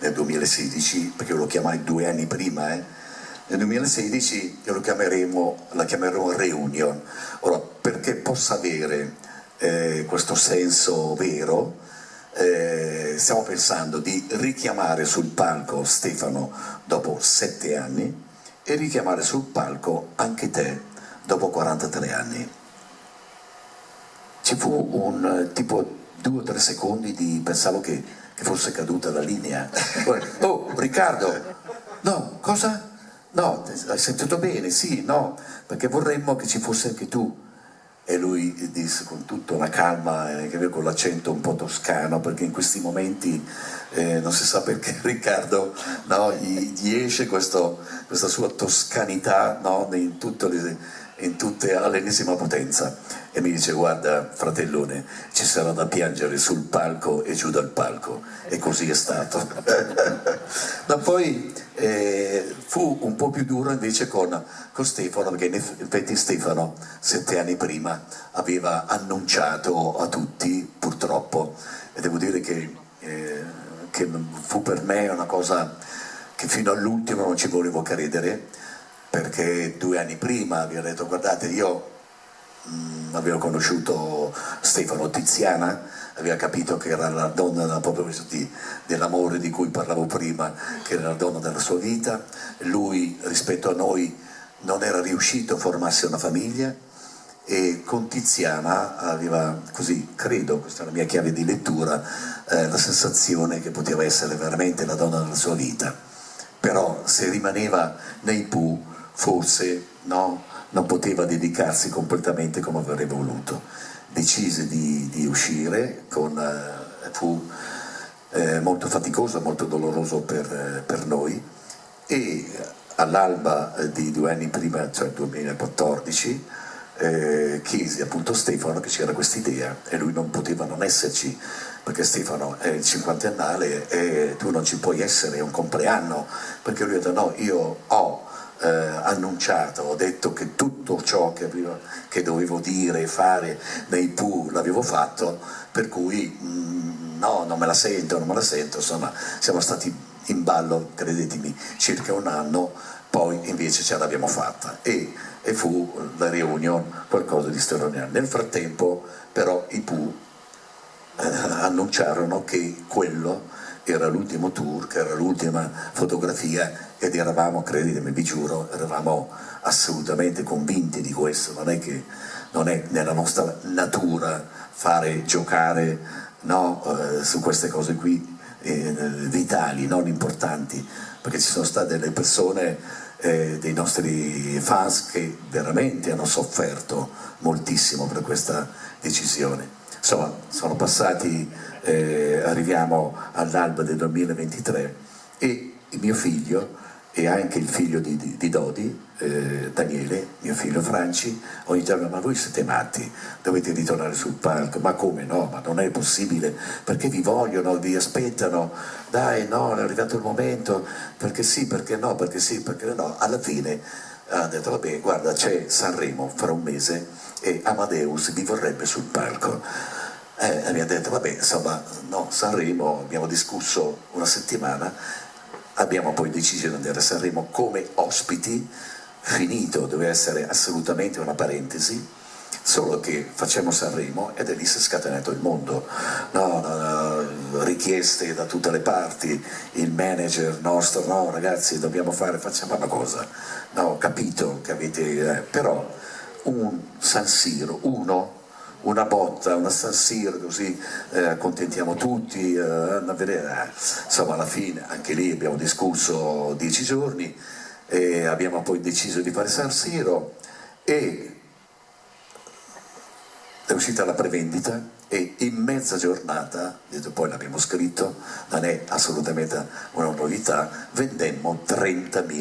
nel 2016, perché io lo chiamai 2 anni prima, nel 2016 la chiameremo Reunion. Ora, perché possa avere questo senso vero, stiamo pensando di richiamare sul palco Stefano dopo 7 anni e richiamare sul palco anche te dopo 43 anni. Ci fu un tipo 2 o 3 secondi di pensavo che fosse caduta la linea. Oh, Riccardo! No, cosa? No, hai sentito bene? Sì, no, perché vorremmo che ci fosse anche tu. E lui disse con tutta una calma, con l'accento un po' toscano, perché in questi momenti non si sa perché Riccardo, no, gli esce questa sua toscanità, no, in tutte all'ennesima potenza. E mi dice: guarda fratellone, ci sarà da piangere sul palco e giù dal palco. E così è stato. Ma poi fu un po' più duro invece con Stefano, perché in effetti Stefano 7 anni prima aveva annunciato a tutti, purtroppo, e devo dire che fu per me una cosa che fino all'ultimo non ci volevo credere, perché 2 anni prima aveva detto: guardate, io avevo conosciuto Stefano, Tiziana aveva capito che era la donna proprio dell'amore di cui parlavo prima, che era la donna della sua vita. Lui rispetto a noi non era riuscito a formarsi una famiglia, e con Tiziana aveva, così credo, questa è la mia chiave di lettura, la sensazione che poteva essere veramente la donna della sua vita. Però se rimaneva nei Pooh, forse no, non poteva dedicarsi completamente come avrebbe voluto. Decise di uscire, fu molto faticoso, molto doloroso per noi, e all'alba di 2 anni prima, cioè 2014, chiesi appunto a Stefano che c'era questa idea, e lui non poteva non esserci, perché Stefano è il 50ennale e tu non ci puoi essere, è un compleanno, perché lui ha detto: no, io ho annunciato, ho detto che tutto ciò che dovevo dire e fare nei Pooh l'avevo fatto, per cui no, non me la sento, insomma siamo stati in ballo, credetemi, circa 1 anno, poi invece ce l'abbiamo fatta e fu la Reunion qualcosa di straordinario. Nel frattempo però i Pooh annunciarono che quello era l'ultimo tour, che era l'ultima fotografia, ed eravamo, credetemi, vi giuro, eravamo assolutamente convinti di questo. Non è nella nostra natura fare giocare, no, su queste cose qui vitali, non importanti, perché ci sono state delle persone, dei nostri fans, che veramente hanno sofferto moltissimo per questa decisione. Insomma, sono passati, arriviamo all'alba del 2023 e il mio figlio e anche il figlio di Dodi, Daniele, mio figlio Franci, ogni giorno: ma voi siete matti, dovete ritornare sul palco. Ma come no? Ma non è possibile, perché vi vogliono, vi aspettano, dai, no, è arrivato il momento, perché sì, perché no, perché sì, perché no. Alla fine ha detto: vabbè, guarda, c'è Sanremo fra un mese e Amadeus vi vorrebbe sul palco. E mi ha detto: vabbè, insomma, no, Sanremo, abbiamo discusso 1 settimana, abbiamo poi deciso di andare a Sanremo come ospiti, finito, doveva essere assolutamente una parentesi, solo che facciamo Sanremo ed è lì si è scatenato il mondo, no, richieste da tutte le parti, il manager nostro: no ragazzi, dobbiamo facciamo una cosa, no, ho capito che avete, però un San Siro, una botta, una San Siro, così accontentiamo tutti, insomma alla fine anche lì abbiamo discusso 10 giorni e abbiamo poi deciso di fare San Siro, e è uscita la prevendita e in mezza giornata, poi l'abbiamo scritto, non è assolutamente una novità, vendemmo 30.000